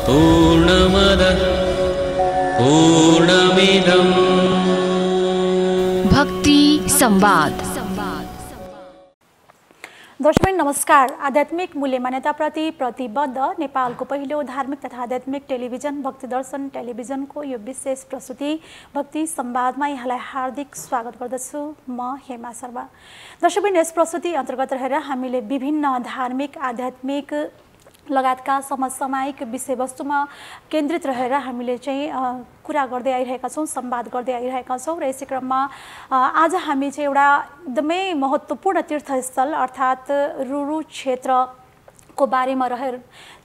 पूर्णमदः पूर्णमिदं भक्ति संवाद। दर्शक नमस्कार। आध्यात्मिक मूल्य मान्यताप्रति प्रतिबद्ध नेपालको पहिलो धार्मिक तथा आध्यात्मिक टेलिभिजन भक्ति दर्शन टेलिभिजनको यो विशेष प्रस्तुति भक्ति संवादमा यहाँलाई हार्दिक स्वागत गर्दछु। म हेमा शर्मा। दर्शक यस प्रस्तुति अन्तर्गत रहेर हामीले विभिन्न धार्मिक आध्यात्मिक लगायतका समसामयिक विषयवस्तुमा केन्द्रित रहेर हामीले चाहिँ कुरा गर्दै आइरहेका छौँ, संवाद गर्दै आइरहेका छौँ। र यसै क्रममा आज हामी चाहिँ एउटा एकदमै महत्त्वपूर्ण तीर्थस्थल अर्थात् रुरु क्षेत्रको बारेमा रहेर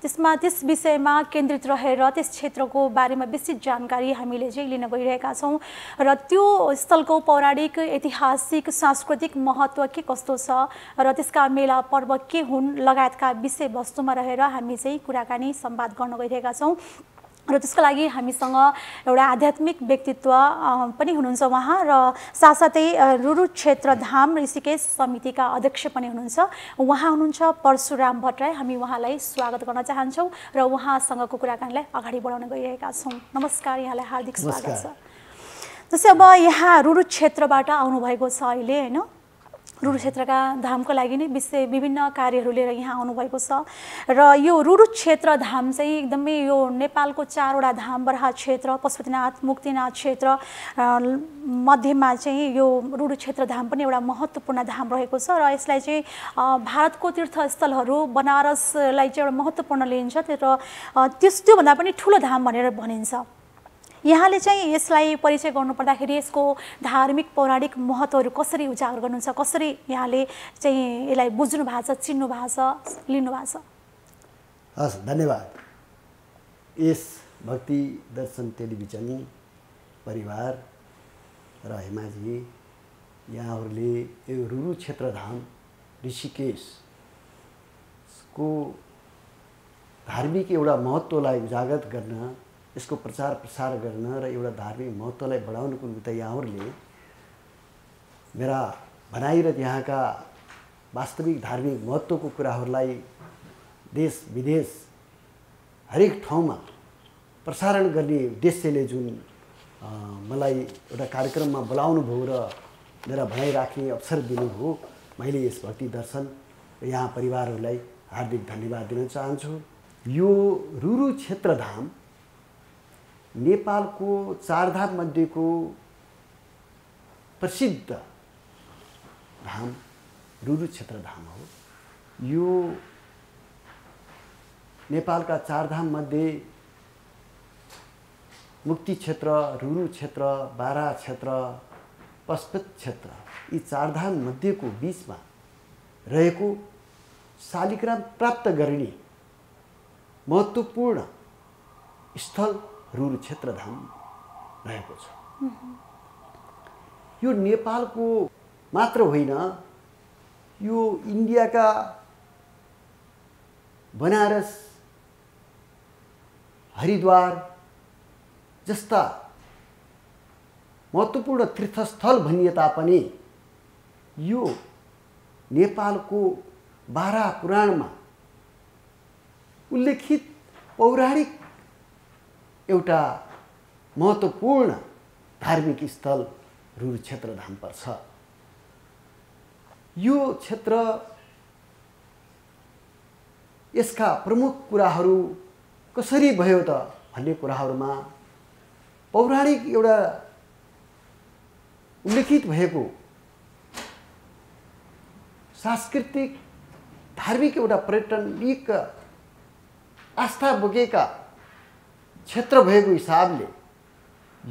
त्यस विषयमा केन्द्रित रहेर त्यस क्षेत्रको बारेमा बेसी जानकारी हामीले चाहिँ लिन गइरहेका छौँ र त्यो स्थलको पौराणिक ऐतिहासिक सांस्कृतिक महत्त्व के कस्तो छ र त्यसका मेला पर्व के हुन् लगायतका विषयवस्तुमा रहेर हामी चाहिँ कुराकानी संवाद गर्न गइरहेका छौँ। र त्यसको लागि हामीसँग एउटा आध्यात्मिक व्यक्तित्व पनि हुनुहुन्छ उहाँ र साथसाथै रुरु क्षेत्र धाम ऋषिकेश समितिका अध्यक्ष पनि हुनुहुन्छ। उहाँ हुनुहुन्छ परशुराम भट्टराई। हामी उहाँलाई स्वागत गर्न चाहन्छौँ र उहाँसँगको कुराकानीलाई अगाडि बढाउन गइरहेका छौँ। नमस्कार, यहाँलाई हार्दिक स्वागत छ। जस्तै अब यहाँ रुरु क्षेत्रबाट आउनुभएको छ अहिले होइन, रुरु क्षेत्रका धामको लागि नै विभिन्न कार्यहरू लिएर यहाँ आउनुभएको छ र यो रुरु क्षेत्र धाम चाहिँ एकदमै यो नेपालको 4वटा धाम बराह क्षेत्र, पशुपतिनाथ, मुक्तिनाथ क्षेत्र मध्यमा चाहिँ यो रुरु क्षेत्र धाम पनि एउटा महत्त्वपूर्ण धाम रहेको छ र यसलाई चाहिँ भारतको तीर्थस्थलहरू बनारसलाई चाहिँ एउटा महत्त्वपूर्ण लिइन्छ र त्योभन्दा पनि ठुलो धाम भनेर भनिन्छ। यहाँले चाहिँ यसलाई परिचय गर्नुपर्दाखेरि यसको धार्मिक पौराणिक महत्त्वहरू कसरी उजागर गर्नुहुन्छ, कसरी यहाँले चाहिँ यसलाई बुझ्नु भएको छ, चिन्नु भएको छ, लिनु भएको छ? हस्, धन्यवाद। यस भक्ति दर्शन टेलिभिजन परिवार र हेमाजी, यहाँहरूले यो रुरु क्षेत्रधाम ऋषिकेशको धार्मिक एउटा महत्त्वलाई उजागर गर्न, यसको प्रचार प्रसार गर्न र एउटा धार्मिक महत्त्वलाई बढाउनको निम्ति यहाँहरूले मेरा भनाइ र यहाँका वास्तविक धार्मिक महत्त्वको कुराहरूलाई देश विदेश हरेक ठाउँमा प्रसारण गर्ने उद्देश्यले जुन मलाई एउटा कार्यक्रममा बोलाउनु भयो र मेरा भनाइ राख्ने अवसर दिनुभयो, मैले यस भक्ति दर्शन र यहाँ परिवारहरूलाई हार्दिक धन्यवाद दिन चाहन्छु। यो रुरु क्षेत्रधाम नेपालको 4 धाम मध्येको प्रसिद्ध धाम रुरु क्षेत्रधाम हो। यो नेपालका 4 धाम मध्ये मुक्ति क्षेत्र, रुरु क्षेत्र, बारा क्षेत्र, पशुपत क्षेत्र, यी 4 धाम मध्येको बीचमा रहेको शालिग्राम प्राप्त गर्ने महत्त्वपूर्ण स्थल रुरु क्षेत्रधाम रहेको छ। यो नेपालको मात्र होइन, यो इन्डियाका बनारस, हरिद्वार जस्ता महत्त्वपूर्ण तीर्थस्थल भनिए तापनि यो नेपालको 12 पुराणमा उल्लेखित पौराणिक एउटा महत्त्वपूर्ण धार्मिक स्थल रुरु क्षेत्रधाम पर्छ। यो क्षेत्र यसका प्रमुख कुराहरू कसरी भयो त भन्ने कुराहरूमा पौराणिक एउटा उल्लेखित भएको सांस्कृतिक धार्मिक एउटा पर्यटनिक आस्था बोकेका क्षेत्र भएको हिसाबले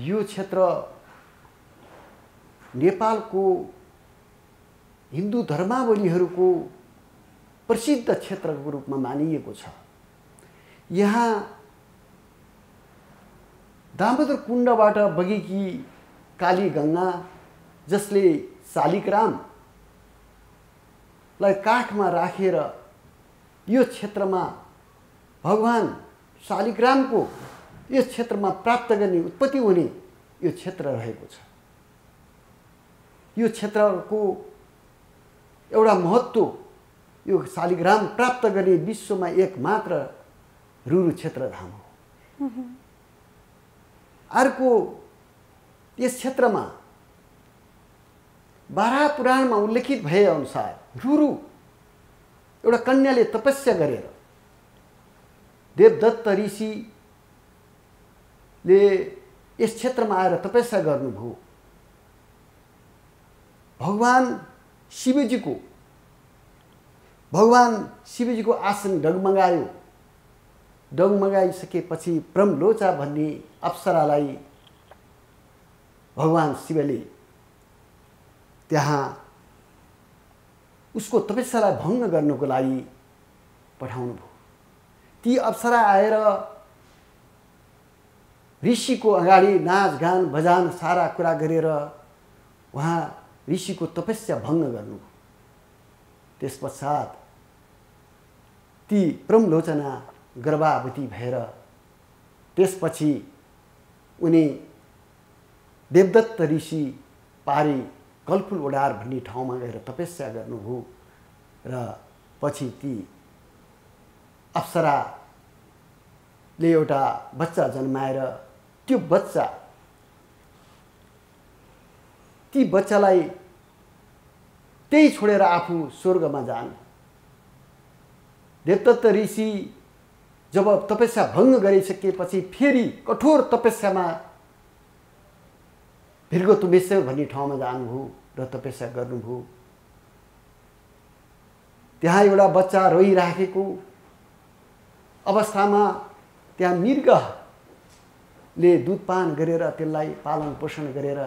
यो क्षेत्र नेपालको हिन्दू धर्मावलम्बीहरूको प्रसिद्ध क्षेत्रको रूपमा मानिएको छ। यहाँ दामोदर कुण्डबाट बगेकी काली गङ्गा, जसले शालिग्रामलाई काठमा राखेर यो क्षेत्रमा भगवान शालिग्रामको यस क्षेत्रमा प्राप्त गर्ने उत्पत्ति हुने यो क्षेत्र रहेको छ। यो क्षेत्रको एउटा महत्त्व, यो शालिग्राम प्राप्त गर्ने विश्वमा एकमात्र रुरु क्षेत्रधाम हो। अर्को यस क्षेत्रमा बारा पुराणमा उल्लेखित भए अनुसार रुरु एउटा कन्याले तपस्या गरेर देवदत्त ऋषिले यस क्षेत्रमा आएर तपस्या गर्नुभयो। भगवान शिवजीको आसन डगमगायो। डगमगाइसकेपछि ब्रह्मलोचा भन्ने अप्सरालाई भगवान शिवले त्यहाँ उसको तपस्यालाई भङ्ग गर्नको लागि पठाउनु भयो। ती अप्सरा आएर ऋषिको अगाडि नाचगान बजान सारा कुरा गरेर उहाँ ऋषिको तपस्या भङ्ग गर्नुभयो। त्यसपश्चात ती ब्रह्मलोचना गर्भावती भएर त्यसपछि उनी देवदत्त ऋषि पारी कलफुल ओडार भन्ने ठाउँमा गएर तपस्या गर्नुभयो र पछि ती अप्सराले एउटा बच्चा जन्माएर ती बच्चालाई त्यही छोडेर आफू स्वर्गमा जान्। देवदत्त ऋषि जब तपस्या भङ्ग गरिसकेपछि फेरि कठोर तपस्यामा भृगुतुम्बेश्वर भन्ने ठाउँमा जानुभयो र तपस्या गर्नुभयो। त्यहाँ एउटा बच्चा रोइराखेको अवस्थामा त्यहाँ मृगले दुधपान गरेर त्यसलाई पालन पोषण गरेर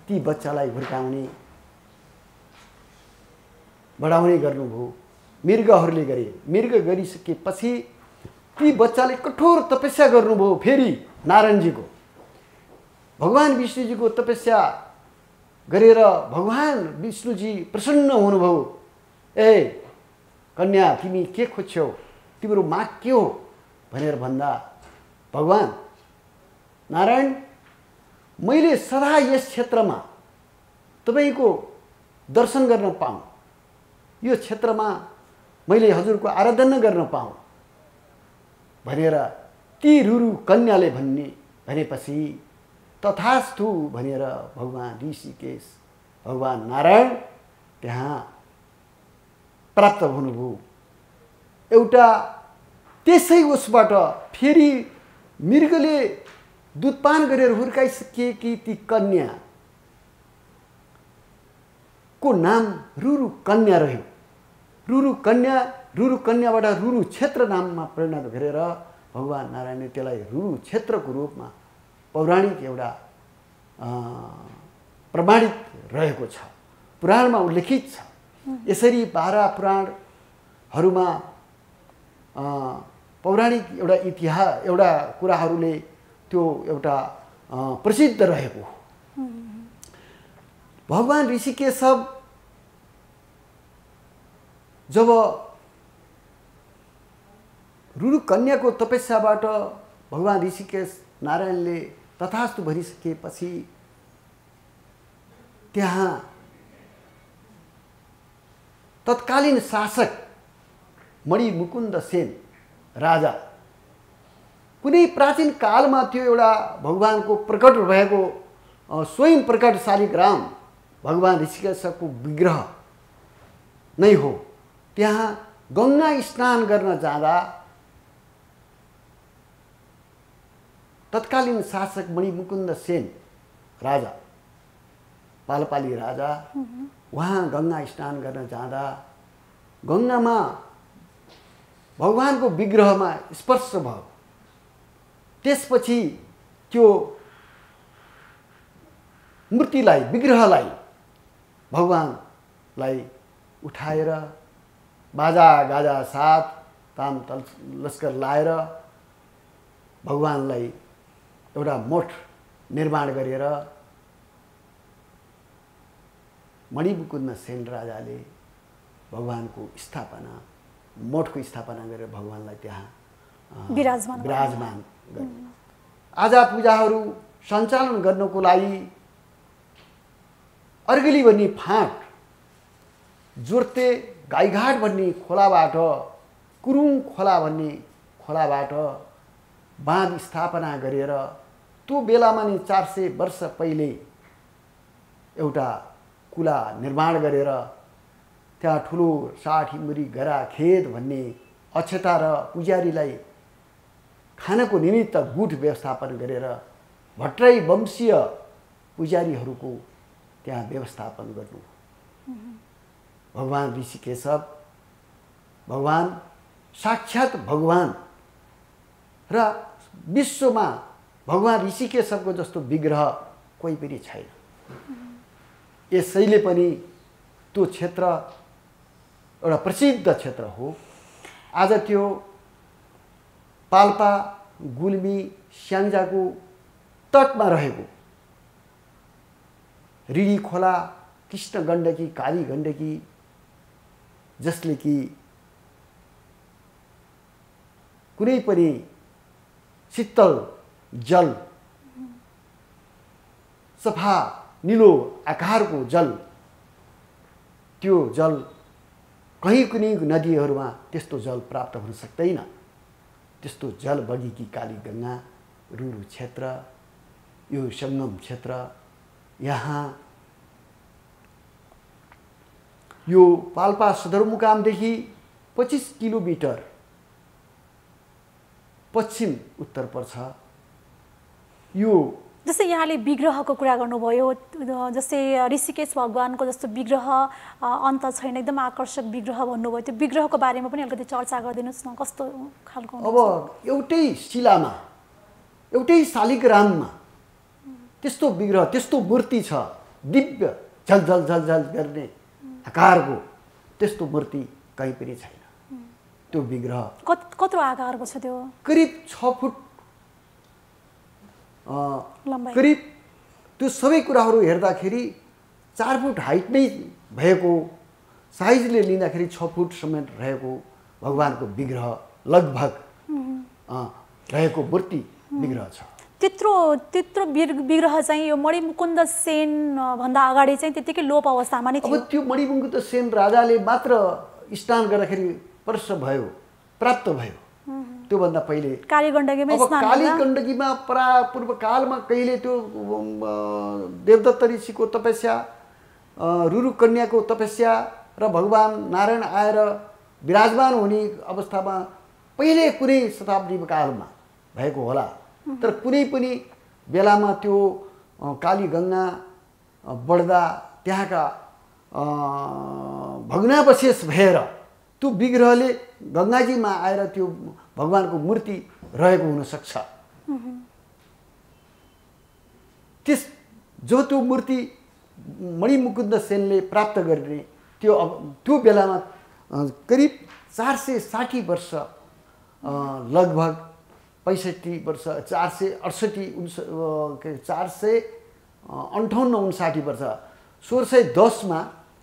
ती बच्चालाई हुर्काउने बढाउने गर्नुभयो। मृगहरूले गरे। मृग गरिसकेपछि ती बच्चाले कठोर तपस्या गर्नुभयो। फेरि नारायणजीको भगवान विष्णुजीको तपस्या गरेर भगवान विष्णुजी प्रसन्न हुनुभयो। ए कन्या तिमी के खोज्छौ, तिम्रो माग के हो भनेर भन्दा भगवान नारायण मैले सदा यस क्षेत्रमा तपाईको दर्शन गर्न पाऊँ, यो क्षेत्रमा मैले हजुरको आराधना गर्न पाऊँ भनेर ती रुरु कन्याले भनेपछि तथास्तु भनेर भगवान ऋषिकेश भगवान नारायण त्यहाँ प्राप्त हुनुभयो। एउटा त्यसै उसबाट फेरि मृगले दुधपान गरेर हुर्काइसकेकी ती कन्याको नाम रुरु कन्या रह्यो। रुरु कन्याबाट रुरु क्षेत्र नाममा परिणत गरेर भगवान नारायणले त्यसलाई रुरु क्षेत्रको रूपमा पौराणिक एउटा प्रमाणित रहेको छ, पुराणमा उल्लेखित छ। यसरी 12 पुराणहरूमा पौराणिक एउटा इतिहास एउटा कुराहरूले त्यो एउटा प्रसिद्ध रहेको। भगवान ऋषिकेश जब रुरु कन्याको तपस्याबाट भगवान ऋषिकेश नारायणले तथास्तु भनिसकेपछि त्यहाँ तत्कालीन शासक मणिमुकुन्द सेन राजा, कुनै प्राचीन कालमा त्यो एउटा भगवानको प्रकट भएको स्वयं प्रकट शालिग्राम भगवान ऋषिकेशको विग्रह नै हो। त्यहाँ गङ्गा स्नान गर्न जाँदा तत्कालीन शासक मणिमुकुन्द सेन राजा, पालपाली राजा, उहाँ गङ्गा स्नान गर्न जाँदा गङ्गामा भगवानको विग्रहमा स्पर्श भयो। त्यसपछि त्यो मूर्तिलाई विग्रहलाई भगवानलाई उठाएर बाजा गाजा साथ ताम लस्कर लाएर भगवानलाई एउटा मठ निर्माण गरेर मणिमुकुन्द सेन राजाले भगवानको स्थापना मठको स्थापना गरेर भगवानलाई त्यहाँ विराजमान गरे। आजा पूजाहरू सञ्चालन गर्नको लागि अर्गली भन्ने फाँट, जोर्ते गाईघाट भन्ने खोलाबाट, कुरुङ खोला भन्ने खोलाबाट बाँध स्थापना गरेर त्यो बेलामा नि 400 वर्ष पहिले एउटा कुला निर्माण गरेर त्यहाँ ठुलो 60 मुरी गरा खेत भन्ने अक्षता र पुजारीलाई खानको निमित्त गुठ व्यवस्थापन गरेर भट्टराई वंशीय पुजारीहरूको त्यहाँ व्यवस्थापन गर्नु। भगवान ऋषिकेशव भगवान साक्षात भगवान र विश्वमा भगवान ऋषिकेशवको जस्तो विग्रह कोही पनि छैन। यसैले पनि त्यो क्षेत्र एउटा प्रसिद्ध क्षेत्र हो। आज त्यो पाल्पा गुल्मी स्याङ्जाको तटमा रहेको ऋणी खोला कृष्ण गण्डकी काली गण्डकी जसले कि कुनै पनि शीतल जल सफा नीलो आकारको जल त्यो जल कहीँ कुनै नदीहरूमा त्यस्तो जल प्राप्त हुन सक्दैन। त्यस्तो जल बगेकी काली गङ्गा रुरु क्षेत्र यो सङ्गम क्षेत्र यहाँ यो पाल्पा सदरमुकामदेखि 25 किलोमिटर पश्चिम उत्तर पर्छ। यो जस्तै यहाँले विग्रहको कुरा गर्नुभयो, जस्तै ऋषिकेश भगवानको जस्तो विग्रह अन्त छैन, एकदम आकर्षक विग्रह भन्नुभयो, त्यो विग्रहको बारेमा पनि अलिकति चर्चा गरिदिनुहोस् न, कस्तो खालको? अब एउटै शिलामा एउटै शालिग्राममा त्यस्तो विग्रह त्यस्तो मूर्ति छ, दिव्य झलझल झलझल गर्ने आकारको त्यस्तो मूर्ति कहीँ पनि छैन। त्यो विग्रह कत्रो आकारको छ? त्यो करिब 6 फुट करिब त्यो सबै कुराहरू हेर्दाखेरि 4 फुट हाइट नै भएको, साइजले लिँदाखेरि 6 फुटसम्म रहेको भगवानको विग्रह लगभग रहेको मूर्ति विग्रह छ। त्यत्रो विग्रह चाहिँ यो मणिमुकुन्द सेन भन्दा अगाडि चाहिँ त्यतिकै लोप अवस्थामा नै थियो। अब त्यो मणिमुकुन्द सेन राजाले मात्र स्नान गर्दाखेरि वर्ष भयो प्राप्त भयो। त्योभन्दा पहिले कालीगण्डकीमा स्नान, कालीगण्डकीमा पूर्व कालमा कहिले त्यो देवदत्त ऋषिको तपस्या, रुरु कन्याको तपस्या र भगवान नारायण आएर विराजमान हुने अवस्थामा पहिले कुनै शताब्दीको कालमा भएको होला। तर कुनै पनि बेलामा त्यो कालीगङ्गा बढ्दा त्यहाँका भग्नावशेष भएर त्यो विग्रहले गङ्गाजीमा आएर त्यो भगवानको मूर्ति रहेको हुन सक्छ। त्यो मूर्ति मणिमुकुन्द सेनले प्राप्त गर्ने त्यो बेलामा करिब 460 वर्ष लगभग 65 वर्ष 458-59 वर्ष 1610 मा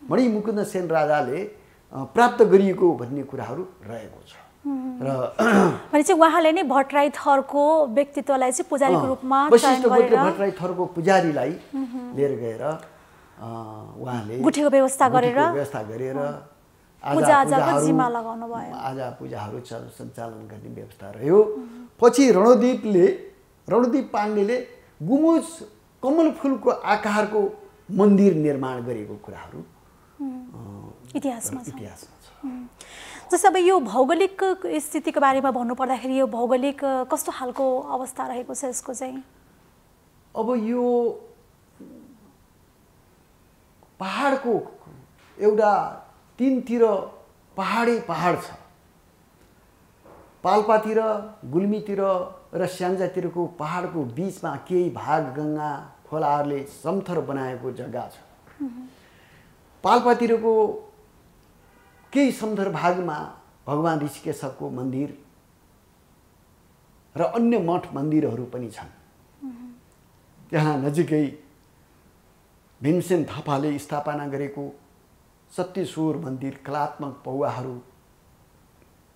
मणिमुकुन्द सेन राजाले प्राप्त गरिएको भन्ने कुराहरू रहेको छ। र भने चाहिँ उहाँले नै भट्टराई थरको व्यक्तित्वलाई चाहिँ पुजारीको रूपमा चयन गरेर भट्टराई थरको पुजारीलाई लिएर गएर उहाँले गुठीको व्यवस्था गरेर पूजाआजाको जिम्मा लगाउनु भयो। आजा पूजाहरू सञ्चालन गर्ने व्यवस्था रह्यो। पछि रणदीप पाण्डेले गुमुज कमल फुलको आकारको मन्दिर निर्माण गरेको कुराहरू इतिहासमा छ। जस्तै अब यो भौगोलिक स्थितिको बारेमा भन्नुपर्दाखेरि यो भौगोलिक कस्तो खालको अवस्था रहेको छ यसको चाहिँ? अब यो पहाडको एउटा तीनतिर पहाड छ। पाल्पातिर, गुल्मीतिर र स्याङ्जातिरको पहाडको बीचमा केही भाग गङ्गा खोलाहरूले समथर बनाएको जग्गा छ। पाल्पातिरको केही समथर भागमा भगवान ऋषिकेशवको मन्दिर र अन्य मठ मन्दिरहरू पनि छन्। त्यहाँ नजिकै भीमसेन थापाले स्थापना गरेको सत्यश्वर मन्दिर कलात्मक पौवाहरू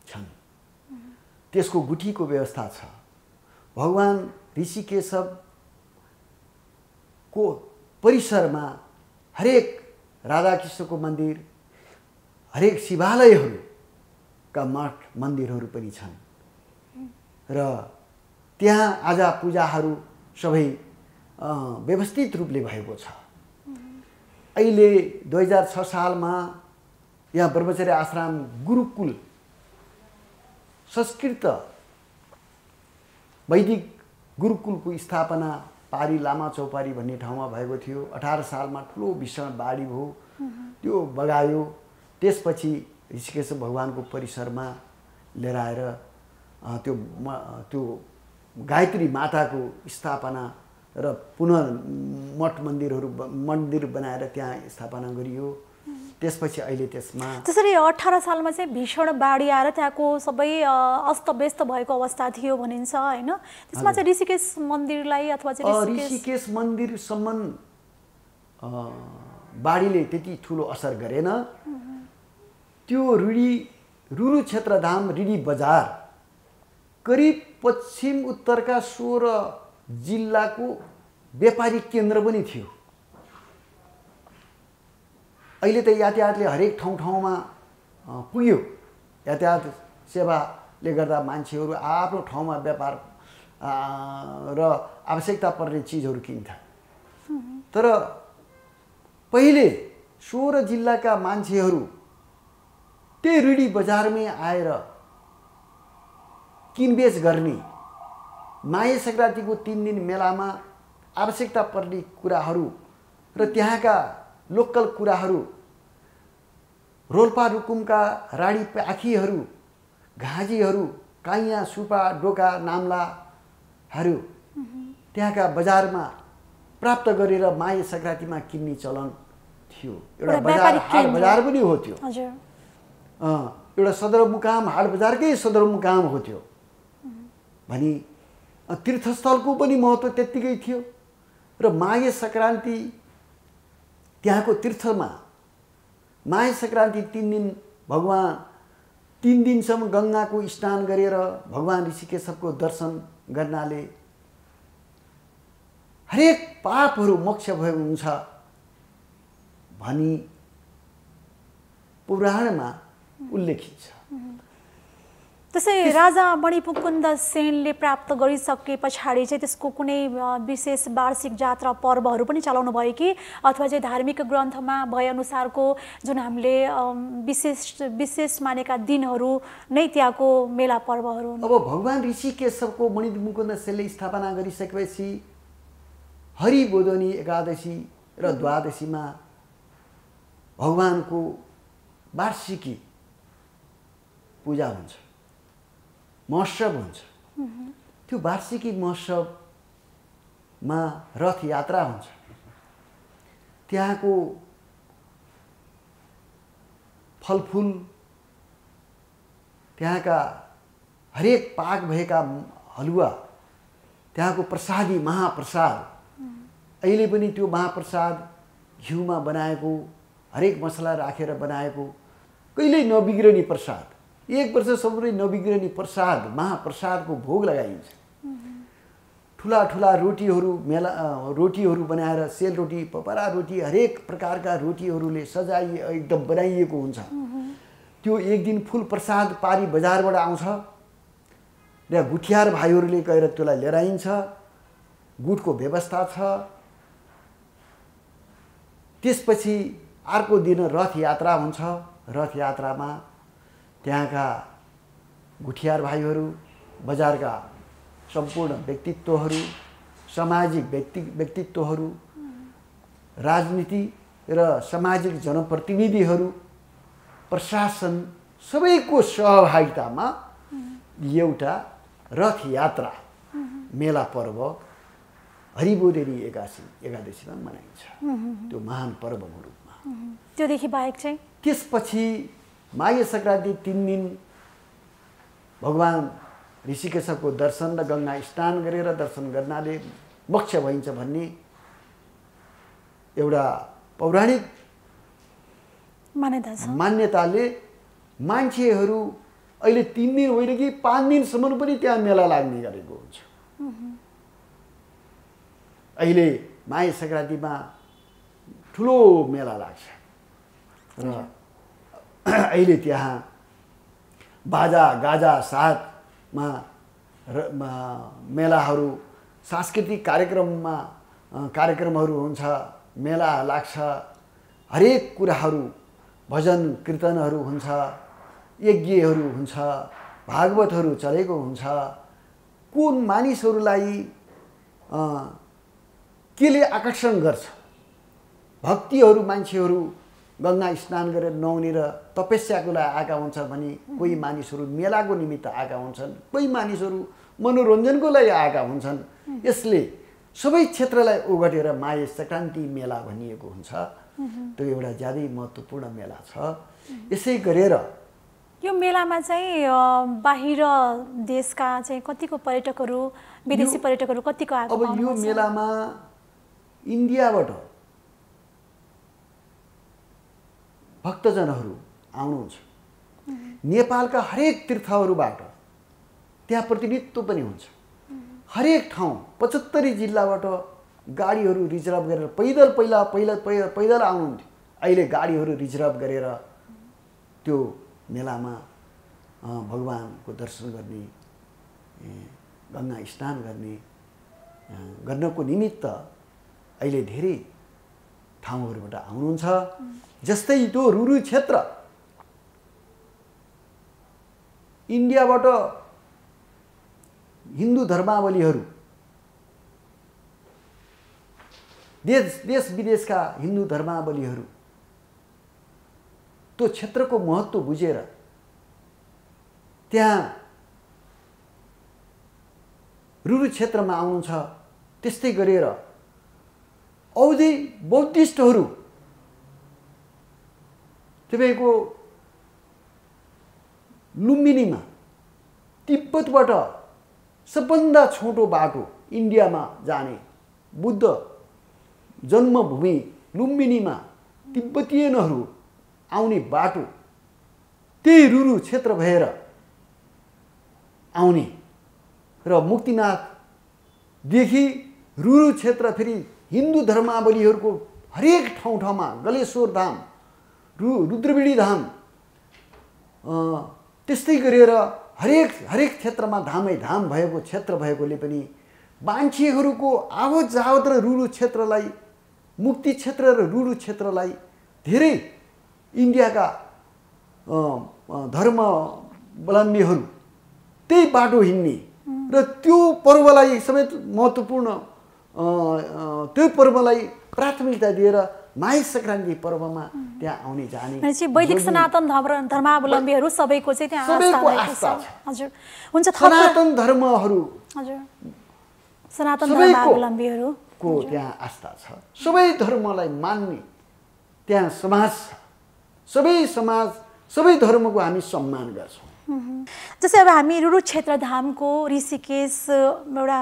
छन्। त्यसको गुठीको व्यवस्था छ। भगवान ऋषिकेशवको परिसरमा हरेक राधाकृष्णको मन्दिर, हरेक शिवालयहरूका मठ मन्दिरहरू पनि छन् र त्यहाँ आजा पूजाहरू सबै व्यवस्थित रूपले भएको छ। अहिले 2006 सालमा यहाँ ब्रह्मचर्य आश्रम गुरुकुल संस्कृत वैदिक गुरुकुलको स्थापना पारी लामा चौपारी भन्ने ठाउँमा भएको थियो। 18 सालमा ठुलो भीषण बाढी भयो, त्यो बगायो। त्यसपछि ऋषिकेश भगवानको परिसरमा लिएर आएर त्यो गायत्री माताको स्थापना र पुनः मन्दिर बनाएर त्यहाँ स्थापना गरियो। त्यसपछि अहिले त्यसमा त्यसरी 18 सालमा चाहिँ भीषण बाढी आएर त्यहाँको सबै अस्तव्यस्त भएको अवस्था थियो भनिन्छ हैन। त्यसमा चाहिँ ऋषिकेश मन्दिरलाई अथवा चाहिँ ऋषिकेश मन्दिरसम्म बाढीले त्यति ठुलो असर गरेन। त्यो रुरु क्षेत्रधाम रिडी बजार करिब पश्चिम उत्तरका 16 जिल्लाको व्यापारिक केन्द्र पनि थियो। अहिले त यातायातले हरेक ठाउँमा पुग्यो। यातायात सेवाले गर्दा मान्छेहरू आफ्नो ठाउँमा व्यापार र आवश्यकता पर्ने चिजहरू किन्थे। तर पहिले 16 जिल्लाका मान्छेहरू त्यही रिडी बजारमै आएर किनबेच गर्ने, माघे सङ्क्रान्तिको 3 दिन मेलामा आवश्यकता पर्ने कुराहरू र त्यहाँका लोकल कुराहरू, रोल्पा रुकुमका राडी पाखीहरू, घाँजीहरू, काइया, सुपा, डोका, नाम्लाहरू त्यहाँका बजारमा प्राप्त गरेर माघे सङ्क्रान्तिमा किन्ने चलन थियो। एउटा बजार हाट बजार पनि हो त्यो। एउटा सदरमुकाम हाट बजारकै सदरमुकाम हो त्यो। भनी तीर्थस्थलको पनि महत्त्व त्यत्तिकै थियो। र माघे सङ्क्रान्ति त्यहाँको तीर्थमा माघे सङ्क्रान्ति 3 दिन भगवान 3 दिनसम्म गङ्गाको स्नान गरेर भगवान ऋषिकेशको दर्शन गर्नाले हरेक पापहरू मोक्ष भएको हुन्छ भनी पुराणमा उल्लेखित छ। त्यसै राजा मणिपुकुन्द सेनले प्राप्त गरिसके पछाडि चाहिँ त्यसको कुनै विशेष वार्षिक जात्रा पर्वहरू पनि चलाउनु भयो कि अथवा चाहिँ धार्मिक ग्रन्थमा भएअनुसारको जुन हामीले विशेष मानेका दिनहरू नै त्यहाँको मेला पर्वहरू? अब भगवान ऋषिकेशको मणिपुकुन्द सेनले स्थापना गरिसकेपछि हरिबोधनी एकादशी र द्वादशीमा भगवानको वार्षिकी पूजा हुन्छ, महोत्सव हुन्छ। त्यो वार्षिकी महोत्सवमा रथ यात्रा हुन्छ। त्यहाँको फलफुल, त्यहाँका हरेक पाक भएका हलुवा, त्यहाँको प्रसादी महाप्रसाद, अहिले पनि त्यो महाप्रसाद घिउमा बनाएको, हरेक मसला राखेर बनाएको, कहिल्यै नबिग्रने प्रसाद, 1 वर्षसम्म नबिग्रने प्रसाद, महाप्रसादको भोग लगाइन्छ। ठुला ठुला रोटीहरू बनाएर सेलरोटी, पपरा रोटी, हरेक प्रकारका रोटीहरूले एकदम बनाइएको हुन्छ। त्यो एक दिन फुल प्रसाद पारी बजारबाट आउँछ र गुठियार भाइहरूले गएर त्यसलाई लिएर आइन्छ। गुठको व्यवस्था छ। त्यसपछि अर्को दिन रथ यात्रा हुन्छ। रथ यात्रामा त्यहाँका गुठियार भाइहरू, बजारका सम्पूर्ण व्यक्तित्वहरू, सामाजिक व्यक्तित्वहरू, राजनीति र सामाजिक जनप्रतिनिधिहरू, प्रशासन सबैको सहभागितामा एउटा रथ यात्रा मेला पर्व हरिबोधनी एकादशीमा मनाइन्छ। त्यो महान पर्वको रूपमा। त्योदेखि बाहेक चाहिँ त्यसपछि माघे सङ्क्रान्ति 3 दिन भगवान ऋषिकेशको दर्शन र गङ्गा स्नान गरेर दर्शन गर्नाले मोक्ष भइन्छ भन्ने एउटा पौराणिक मान्यताले मान्छेहरू अहिले 3 दिन होइन कि 5 दिनसम्म पनि त्यहाँ मेला लाग्ने गरेको हुन्छ। अहिले माघे सङ्क्रान्तिमा ठुलो मेला लाग्छ र अहिले त्यहाँ बाजा गाजा साथमा मेलाहरू सांस्कृतिक कार्यक्रमहरू हुन्छ, मेला लाग्छ, हरेक कुराहरू भजन कीर्तनहरू हुन्छ, यज्ञहरू हुन्छ, भागवतहरू चलेको हुन्छ। कुन मानिसहरूलाई केले आकर्षण गर्छ? भक्तिहरू मान्छेहरू गङ्गा स्नान गरेर नुहाउने र तपस्याको लागि आएका हुन्छन् भने कोही मानिसहरू मेलाको निमित्त आएका हुन्छन्, कोही मानिसहरू मनोरञ्जनको लागि आएका हुन्छन्। यसले सबै क्षेत्रलाई ओगटेर माये सङ्क्रान्ति मेला भनिएको हुन्छ। त्यो एउटा ज्यादै महत्त्वपूर्ण मेला छ। यसै गरेर यो मेलामा चाहिँ बाहिर देशका चाहिँ कतिको पर्यटकहरू, विदेशी पर्यटकहरू कतिको आएको? अब यो मेलामा इन्डियाबाट भक्तजनहरू आउनुहुन्छ। नेपालका हरेक तीर्थहरूबाट त्यहाँ प्रतिनिधित्व पनि हुन्छ। हरेक ठाउँ 75 जिल्लाबाट गाडीहरू रिजर्भ गरेर पैदल आउनुहुन्थ्यो। अहिले गाडीहरू रिजर्भ गरेर त्यो मेलामा भगवानको दर्शन गर्ने, गङ्गा स्नान गर्नको निमित्त अहिले धेरै ठाउँहरूबाट आउनुहुन्छ। जस्तै त्यो रुरु क्षेत्र इन्डियाबाट हिन्दू धर्मावलम्बीहरू, देश विदेशका हिन्दू धर्मावलम्बीहरू त्यो क्षेत्रको महत्त्व बुझेर त्यहाँ रुरु क्षेत्रमा आउनुहुन्छ। त्यस्तै गरेर औधी बौद्धिस्टहरू तपाईँको लुम्बिनीमा तिब्बतबाट सबभन्दा छोटो बाटो इन्डियामा जाने बुद्ध जन्मभूमि लुम्बिनीमा तिब्बतीयनहरू आउने बाटो त्यही रुरु क्षेत्र भएर आउने र मुक्तिनाथदेखि रुरु क्षेत्र फेरि हिन्दू धर्मावलम्बीहरूको हरेक ठाउँमा गलेश्वर धाम, रुद्रवीणी धाम, त्यस्तै गरेर हरेक क्षेत्रमा धामै धाम भएको क्षेत्र भएकोले पनि मान्छेहरूको आवत जावत र रुरु क्षेत्रलाई, मुक्ति क्षेत्र र रुरु क्षेत्रलाई धेरै इन्डियाका धर्मावलम्बीहरू त्यही बाटो हिँड्ने र त्यो पर्वलाई समेत महत्त्वपूर्ण, त्यो पर्वलाई प्राथमिकता दिएर माघे सङ्क्रान्ति पर्वमा त्यहाँ आउने जाने वैदिक सनातन धर्मावलम्बीहरू सबैको चाहिँ त्यहाँ आस्था छ। हजुर, हुन्छ। सनातन धर्महरू, हजुर, सनातन धर्मावलम्बीहरूको त्यहाँ आस्था छ। सबै धर्मलाई मान्ने त्यहाँ समाज छ। सबै धर्मको हामी सम्मान गर्छौँ। जस्तै अब हामी रुरु क्षेत्र धामको ऋषिकेश एउटा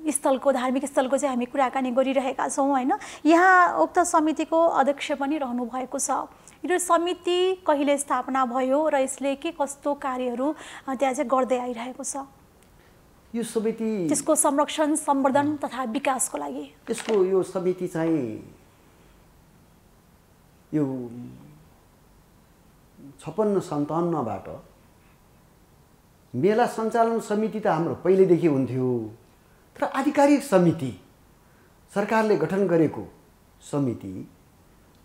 स्थलको, धार्मिक स्थलको चाहिँ हामी कुराकानी गरिरहेका छौँ होइन। यहाँ उक्त समितिको अध्यक्ष पनि रहनु भएको छ। यो समिति कहिले स्थापना भयो र यसले के कस्तो कार्यहरू त्यहाँ चाहिँ गर्दै आइरहेको छ? यो समिति, त्यसको संरक्षण, सम्वर्धन तथा विकासको लागि यो समिति चाहिँ यो 56-57बाट मेला सञ्चालन समिति त हाम्रो पहिलेदेखि हुन्थ्यो, तर आधिकारिक समिति सरकारले गठन गरेको समिति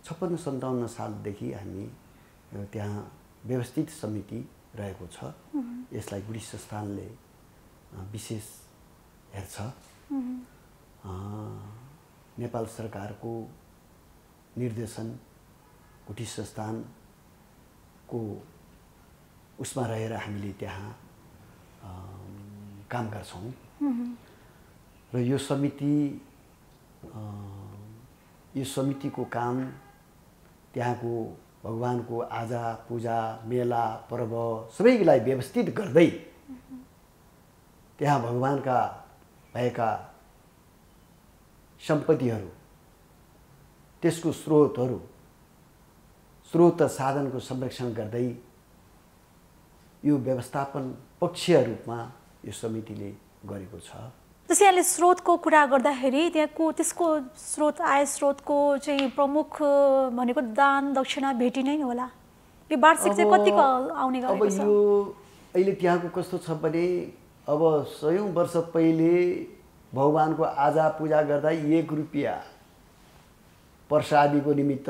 56-57 सालदेखि हामी त्यहाँ व्यवस्थित समिति रहेको छ। यसलाई गुठी संस्थानले विशेष हेर्छ। नेपाल सरकारको निर्देशन गुठी संस्थानको उसमा रहेर हामीले त्यहाँ काम गर्छौँ र यो समितिको काम त्यहाँको भगवानको आजा पूजा, मेला, पर्व सबैलाई व्यवस्थित गर्दै त्यहाँ भगवानका भएका सम्पत्तिहरू, त्यसको स्रोत साधनको संरक्षण गर्दै यो व्यवस्थापन पक्षीय रूपमा यो समितिले गरेको छ। जस्तै यहाँले स्रोतको कुरा गर्दाखेरि त्यहाँको त्यसको आय स्रोतको चाहिँ प्रमुख भनेको दान दक्षिणा भेटी नै होला। यो वार्षिक चाहिँ कतिको आउने गरेको छ? अब यो अहिले त्यहाँको कस्तो छ भने अब 100औं वर्ष पहिले भगवानको आजा पूजा गर्दा 1 रुपैयाँ प्रसादीको निमित्त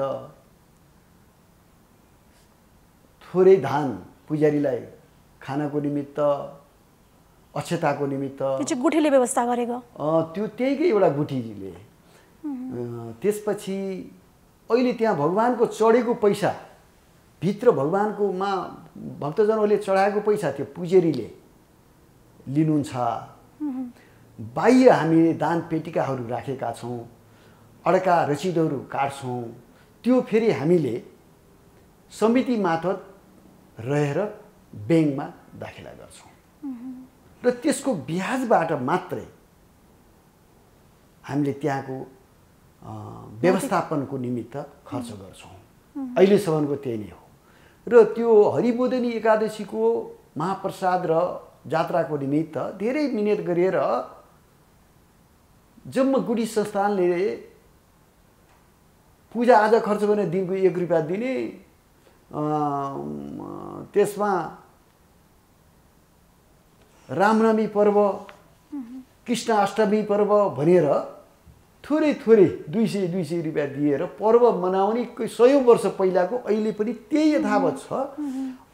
थोरै धान पुजारीलाई खानको निमित्त अक्षताको निमित्त त्यो चाहिँ गुठीले व्यवस्था गरेको त्यो त्यहीकै एउटा गुठीले त्यसपछि अहिले त्यहाँ भगवानको चढेको पैसा भित्र भगवानकोमा भक्तजनहरूले चढाएको पैसा त्यो पुजेरीले लिनुहुन्छ बाह्य हामीले दान पेटिकाहरू राखेका छौँ अड्का रसिदहरू काट्छौँ त्यो फेरि हामीले समिति मार्फत रहेर ब्याङ्कमा दाखिला गर्छौँ र त्यसको ब्याजबाट मात्रै हामीले त्यहाँको व्यवस्थापनको निमित्त खर्च गर्छौँ अहिलेसम्मको त्यही नै हो र त्यो हरिबोधिनी एकादशीको महाप्रसाद र जात्राको निमित्त धेरै मिहिनेत गरेर जम्मा गुडी संस्थानले पूजा आजा खर्च गर्ने दिनको 1 रुपैयाँ दिने त्यसमा रामनवमी पर्व कृष्ण अष्टमी पर्व भनेर थोरै 200 रुपैयाँ दिएर पर्व मनाउने 100औं वर्ष पहिलाको अहिले पनि त्यही यथावत छ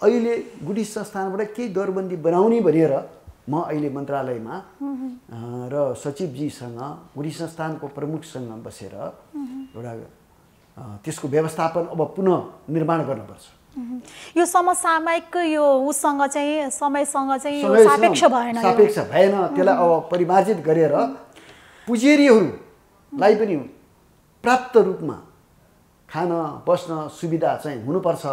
अहिले गुडी संस्थानबाट केही दरबन्दी बनाउने भनेर म अहिले मन्त्रालयमा र सचिवजीसँग गुडी संस्थानको प्रमुखसँग बसेर एउटा त्यसको व्यवस्थापन अब पुनः निर्माण गर्नुपर्छ यो समसामयिक यो उसँग चाहिँ समयसँग चाहिँ यो सापेक्ष भएन त्यसलाई अब परिमार्जित गरेर पुजेरीहरूलाई पनि प्राप्त रूपमा खान बस्न सुविधा चाहिँ हुनुपर्छ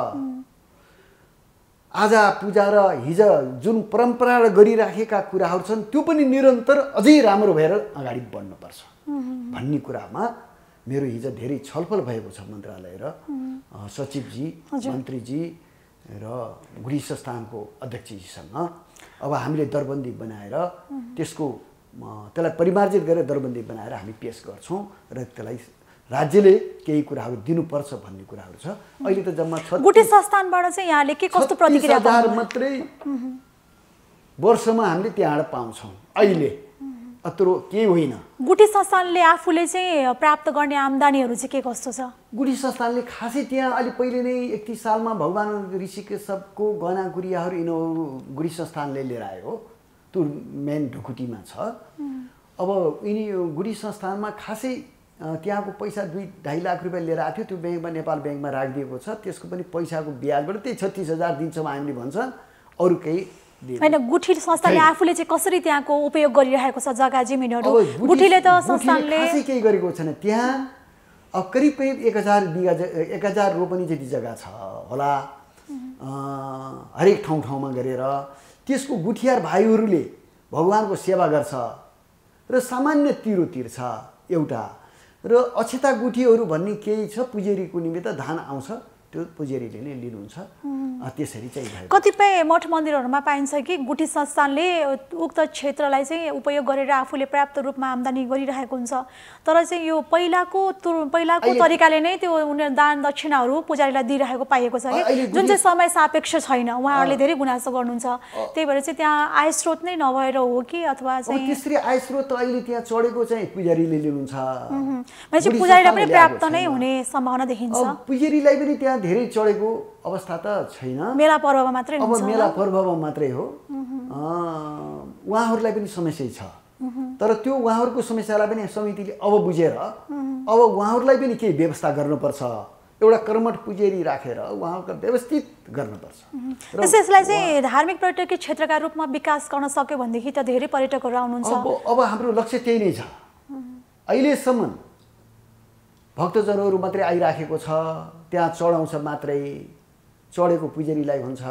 आजा पूजा र हिजो जुन परम्परा गरिराखेका कुराहरू छन् त्यो पनि निरन्तर अझै राम्रो भएर अगाडि बढ्नुपर्छ भन्ने कुरामा मेरो हिजो धेरै छलफल भएको छ मन्त्रालय र सचिवजी मन्त्रीजी र गुडी संस्थानको अध्यक्षजीसँग अब हामीले दरबन्दी बनाएर त्यसलाई परिमार्जित गरेर दरबन्दी बनाएर हामी पेश गर्छौँ र त्यसलाई राज्यले केही कुराहरू दिनुपर्छ भन्ने कुराहरू छ अहिले त जम्मा गुठी संस्थानबाट चाहिँ यहाँले के कस्तो प्रतिक्रिया 30,000 मात्रै वर्षमा हामीले त्यहाँबाट पाउँछौँ अहिले अत्रो केही होइन गुठी संस्थानले आफूले चाहिँ प्राप्त गर्ने आम्दानीहरू चाहिँ के कस्तो छ गुठी संस्थानले खासै त्यहाँ अलि पहिले नै 31 सालमा भगवान ऋषिकेशको गहना गुडियाहरू यिनीहरू गुठी संस्थानले लिएर आयो त्यो मेन ढुकुटीमा छ अब यिनी गुठी संस्थानमा खासै त्यहाँको पैसा 2-2.5 लाख रुपैयाँ लिएर आएको थियो त्यो ब्याङ्कमा नेपाल ब्याङ्कमा राखिदिएको छ त्यसको पनि पैसाको ब्याजबाट त्यही 36,000 दिन्छौँ हामीले भन्छन् अरू केही हैन गुठी संस्थानले आफूले चाहिँ कसरी त्यहाँको उपयोग गरिरहेको छ जग्गा जमिनहरू गुठीले त संस्थानले खासै केही गरेको छैन त्यहाँ अब करिब 1000 रोपनी जति जग्गा छ होला हरेक ठाउँमा गरेर त्यसको गुठियार भाइहरूले भगवानको सेवा गर्छ र सामान्य तिरो तिर्छ एउटा र अक्षता गुठीहरू भन्ने केही छ पुजेरीको निमित्त धान आउँछ त्यो पुजेरीले नै लिनुहुन्छ त्यसरी चाहिँ कतिपय मठ मन्दिरहरूमा पाइन्छ कि गुठी संस्थानले उक्त क्षेत्रलाई चाहिँ उपयोग गरेर आफूले पर्याप्त रूपमा आम्दानी गरिरहेको हुन्छ तर चाहिँ यो पहिलाको तरिकाले नै त्यो उनीहरू दान दक्षिणाहरू पुजारीलाई दिइरहेको पाइएको छ कि जुन चाहिँ समय सापेक्ष छैन उहाँहरूले धेरै गुनासो गर्नुहुन्छ त्यही भएर चाहिँ त्यहाँ आय स्रोत नै नभएर हो कि अथवा चाहिँ त्यसरी आय स्रोत अहिले त्यहाँ चढेको चाहिँ पुजारीले लिनुहुन्छ भनेपछि पुजारीलाई पनि पर्याप्त नै हुने सम्भावना देखिन्छ पुजारीलाई पनि त्यहाँ धेरै चढेको अवस्था त छैन मेला पर्वमा मात्रै अब मेला पर्वमा मात्रै हो उहाँहरूलाई पनि समस्या छ तर त्यो उहाँहरूको समस्यालाई पनि समितिले अब बुझेर अब उहाँहरूलाई पनि केही व्यवस्था गर्नुपर्छ एउटा कर्मठ पुजेरी राखेर उहाँको व्यवस्थित गर्नुपर्छ त्यसलाई चाहिँ धार्मिक पर्यटकीय क्षेत्रका रूपमा विकास गर्न सक्यो भनेदेखि त धेरै पर्यटकहरू आउनुहुन्छ अब हाम्रो लक्ष्य त्यही नै छ अहिलेसम्म भक्तजनहरू मात्रै आइराखेको छ त्यहाँ चढाउँछ मात्रै चढेको पुजेरीलाई हुन्छ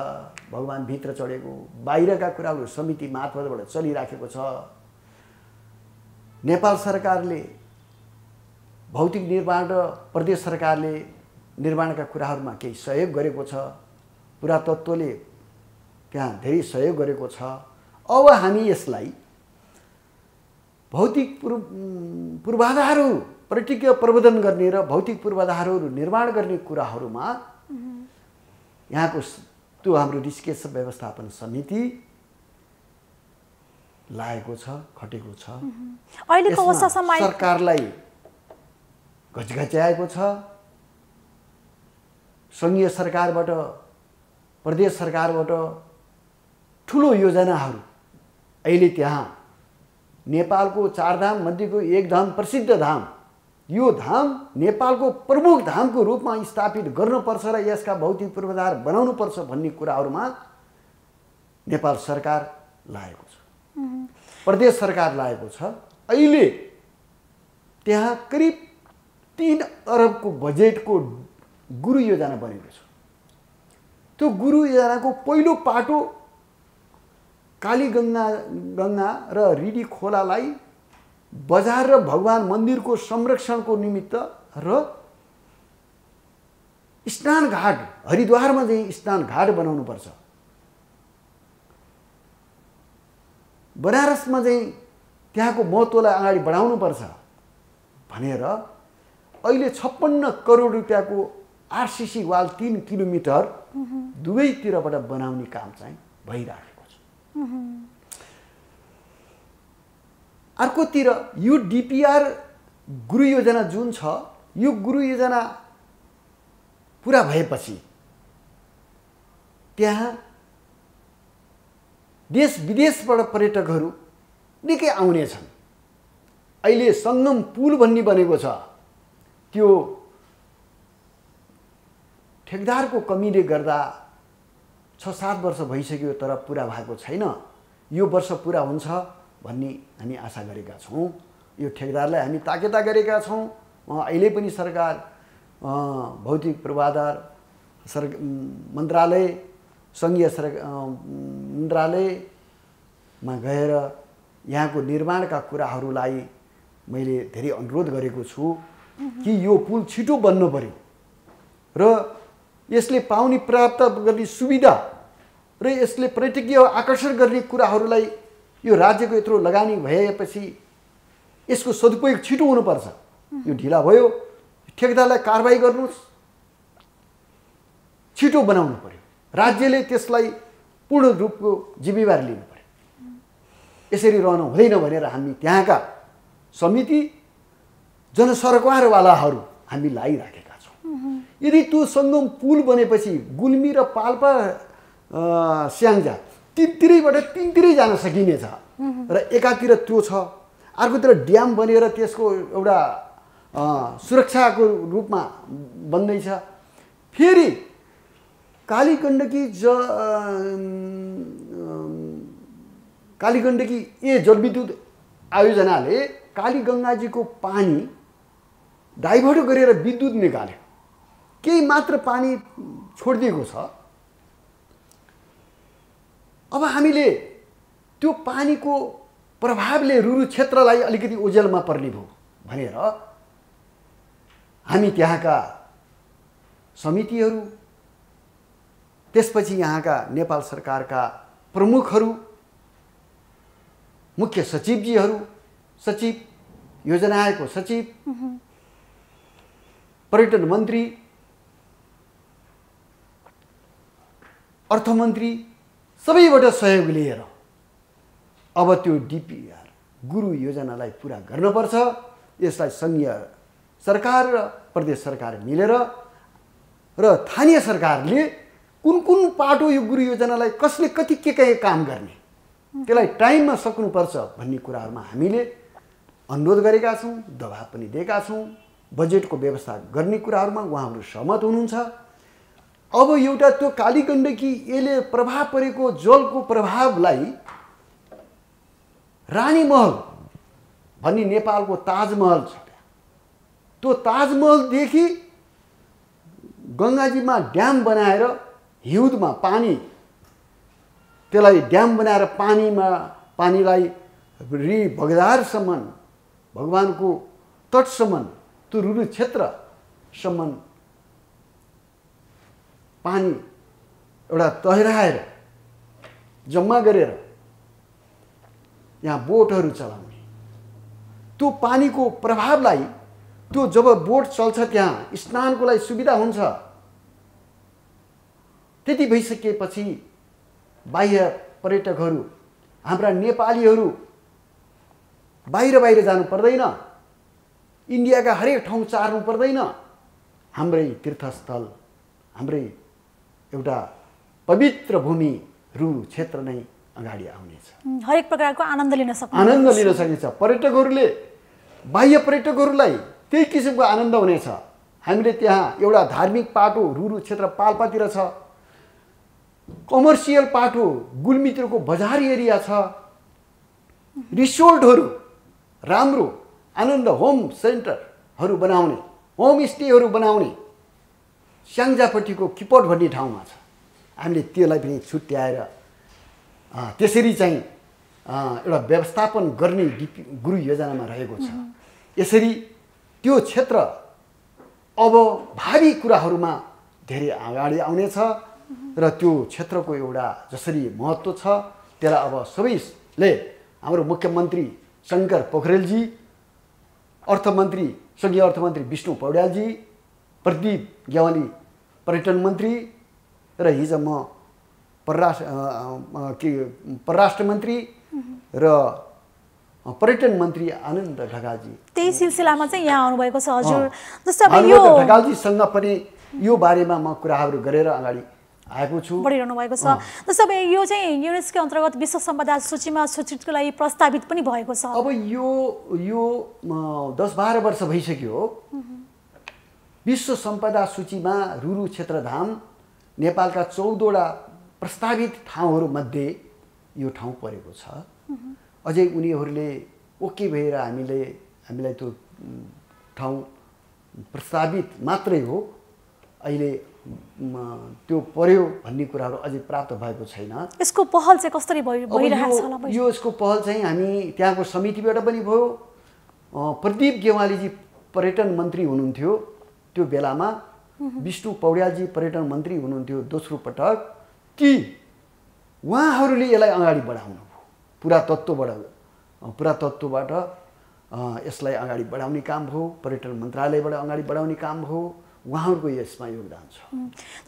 भगवान भित्र चढेको बाहिरका कुराहरू समिति मार्फतबाट चलिराखेको छ नेपाल सरकारले भौतिक निर्माण र प्रदेश सरकारले निर्माणका कुराहरूमा केही सहयोग गरेको छ पुरातत्वले त्यहाँ धेरै सहयोग गरेको छ अब हामी यसलाई भौतिक पूर्वाधारहरू पर्यटकीय प्रबन्धन गर्ने र भौतिक पूर्वाधारहरू निर्माण गर्ने कुराहरूमा यहाँको त्यो हाम्रो ऋषिकेश व्यवस्थापन समिति लागेको छ, खटेको छ। अहिलेको अवस्थासम्म सरकारलाई घचघच्याएको छ। सङ्घीय सरकारबाट, प्रदेश सरकारबाट ठुलो योजनाहरू अहिले त्यहाँ नेपालको 4 धाम मध्येको एक धाम, प्रसिद्ध धाम, यो धाम नेपालको प्रमुख धामको रूपमा स्थापित गर्नुपर्छ र यसका भौतिक पूर्वाधार बनाउनुपर्छ भन्ने कुराहरूमा नेपाल सरकार लागेको छ, प्रदेश सरकार लागेको छ। अहिले त्यहाँ करिब 3 अरबको बजेटको गुरु योजना बनेको छ। त्यो गुरु योजनाको पहिलो पाटो कालीगङ्गा र रिडी खोलालाई बजार र भगवान मन्दिरको संरक्षणको निमित्त र स्नान घाट, हरिद्वारमा चाहिँ स्नान घाट बनाउनुपर्छ, बनारसमा चाहिँ त्यहाँको महत्त्वलाई अगाडि बढाउनुपर्छ भनेर अहिले 56 करोड रुपियाँको आरसीसी वाल 3 किलोमिटर दुवैतिरबाट बनाउने काम चाहिँ भइरहेको छ। अर्कोतिर यो डिपिआर गुरु योजना जुन छ, यो गुरु योजना पुरा भएपछि त्यहाँ देश विदेशबाट पर्यटकहरू निकै आउने छन्। अहिले सङ्गम पुल भन्ने बनेको छ, त्यो ठेकदारको कमीले गर्दा 6-7 वर्ष भइसक्यो तर पुरा भएको छैन। यो वर्ष पुरा हुन्छ भन्ने हामी आशा गरेका छौँ। यो ठेकदारलाई हामी ताकेता गरेका छौँ। अहिले पनि सरकार भौतिक पूर्वाधार मन्त्रालय, सङ्घीय मन्त्रालयमा गएर यहाँको निर्माणका कुराहरूलाई मैले धेरै अनुरोध गरेको छु कि यो पुल छिटो बन्नु पर्यो र यसले पाउने प्राप्त गर्ने सुविधा र यसले पर्यटकीय आकर्षण गर्ने कुराहरूलाई यो राज्यको यत्रो लगानी भएपछि यसको सदुपयोग छिटो हुनुपर्छ। यो ढिला भयो, ठेकदारलाई कारबाही गर्नुहोस्, छिटो बनाउनु पर्यो। राज्यले त्यसलाई पूर्ण रूपको जिम्मेवारी लिनु पर्यो। यसरी रहनु हुँदैन भनेर हामी त्यहाँका समिति, जनसरकारवालाहरू हामी लागिराखेका छौँ। यदि त्यो सङ्गम पुल बनेपछि गुल्मी र पाल्पा स्याङ्जा तिनतिरै जान सकिनेछ र एकातिर त्यो छ, अर्कोतिर ड्याम बनेर त्यसको एउटा सुरक्षाको रूपमा बन्दैछ। फेरि कालीगण्डकी ए जलविद्युत आयोजनाले कालीगङ्गाजीको पानी डाइभर्ट गरेर विद्युत निकाल्यो, केही मात्र पानी छोडिदिएको छ। अब हामीले त्यो पानीको प्रभावले रुरु क्षेत्रलाई अलिकति ओझेलमा पर्ने भयो भनेर हामी त्यहाँका समितिहरू, त्यसपछि यहाँका नेपाल सरकारका प्रमुखहरू, मुख्य सचिवजीहरू, सचिव, योजना आयोगको सचिव, पर्यटन मन्त्री, अर्थमन्त्री सबैबाट सहयोग लिएर अब त्यो डिपिआर गुरु योजनालाई पुरा गर्नुपर्छ। यसलाई सङ्घीय सरकार र प्रदेश सरकार मिलेर र स्थानीय सरकारले कुन पाटो यो गुरु योजनालाई कसले कति के काम गर्ने त्यसलाई टाइममा सक्नुपर्छ भन्ने कुराहरूमा हामीले अनुरोध गरेका छौँ, दबाब पनि दिएका छौँ। बजेटको व्यवस्था गर्ने कुराहरूमा उहाँहरू सहमत हुनुहुन्छ। अब एउटा त्यो कालीगण्डकी यसले प्रभाव परेको जलको प्रभावलाई रानीमहल भन्ने नेपालको ताजमहल छ, त्यो ताजमहलदेखि गङ्गाजीमा ड्याम बनाएर हिउँदमा पानी, त्यसलाई ड्याम बनाएर पानीलाई बगदारसम्म, भगवानको तटसम्म, त्यो रुरु क्षेत्रसम्म पानी एउटा तैराएर जम्मा गरेर यहाँ बोटहरू चलाउने, त्यो पानीको प्रभावलाई, त्यो जब बोट चल्छ त्यहाँ स्नानको लागि सुविधा हुन्छ। त्यति भइसकेपछि बाह्य पर्यटकहरू हाम्रा नेपालीहरू बाहिर जानु पर्दैन, इन्डियाका हरेक ठाउँ चार्नु पर्दैन, हाम्रै तीर्थस्थल, हाम्रै एउटा पवित्र भूमि रुरु क्षेत्र नै अगाडि आउनेछ। हरेक प्रकारको आनन्द लिन सकिन्छ। पर्यटकहरूले, बाह्य पर्यटकहरूलाई त्यही किसिमको आनन्द हुनेछ। हामीले त्यहाँ एउटा धार्मिक पाटो रुरु क्षेत्र पाल्पातिर छ, कमर्सियल पाटो गुल्मीतिरको बजार एरिया छ, रिसोर्टहरू राम्रो आनन्द होम सेन्टरहरू बनाउने, होमस्टेहरू बनाउने स्याङ्जापट्टिको किपट भन्ने ठाउँमा छ। हामीले त्यसलाई पनि छुट्याएर त्यसरी चाहिँ एउटा व्यवस्थापन गर्ने गुरु योजनामा रहेको छ। यसरी त्यो क्षेत्र अब भावी कुराहरूमा धेरै अगाडि आउनेछ र त्यो क्षेत्रको एउटा जसरी महत्त्व छ त्यसलाई अब सबैले, हाम्रो मुख्यमन्त्री शङ्कर पोखरेलजी, अर्थमन्त्री सङ्घीय अर्थमन्त्री विष्णु पौड्यालजी, प्रदीप ग्यावाली पर्यटन मन्त्री र हिजो म परराष्ट्र मन्त्री र पर्यटन मन्त्री आनन्द ढकालजी, त्यही सिलसिलामा चाहिँ यहाँ आउनुभएको छ हजुर। जस्तो अब यो ढकालजीसँग पनि यो बारेमा म कुराहरू गरेर अगाडि आएको छु, बढिरहनु भएको छ। जस्तो अब यो चाहिँ युनेस्को अन्तर्गत विश्व सम्पदा सूचीमा सूचितको लागि प्रस्तावित पनि भएको छ। अब यो 10-12 वर्ष भइसक्यो विश्व सम्पदा सूचीमा रुरु क्षेत्रधाम नेपालका 14वटा प्रस्तावित ठाउँहरूमध्ये यो ठाउँ परेको छ। अझै उनीहरूले ओके भएर हामीलाई त्यो ठाउँ प्रस्तावित मात्रै हो, अहिले त्यो पर्यो भन्ने कुराहरू अझै प्राप्त भएको छैन। यसको पहल चाहिँ कसरी भइरहेको छ होला? यसको पहल चाहिँ हामी त्यहाँको समितिबाट पनि भयो। प्रदीप गेवालीजी पर्यटन मन्त्री हुनुहुन्थ्यो त्यो बेलामा, विष्णु पौड्यालजी पर्यटन मन्त्री हुनुहुन्थ्यो दोस्रो पटक, कि उहाँहरूले यसलाई अगाडि बढाउनु भयो। पुरातत्त्वबाट यसलाई अगाडि बढाउने काम भयो, पर्यटन मन्त्रालयबाट अगाडि बढाउने काम भयो, उहाँहरूको यसमा योगदान छ।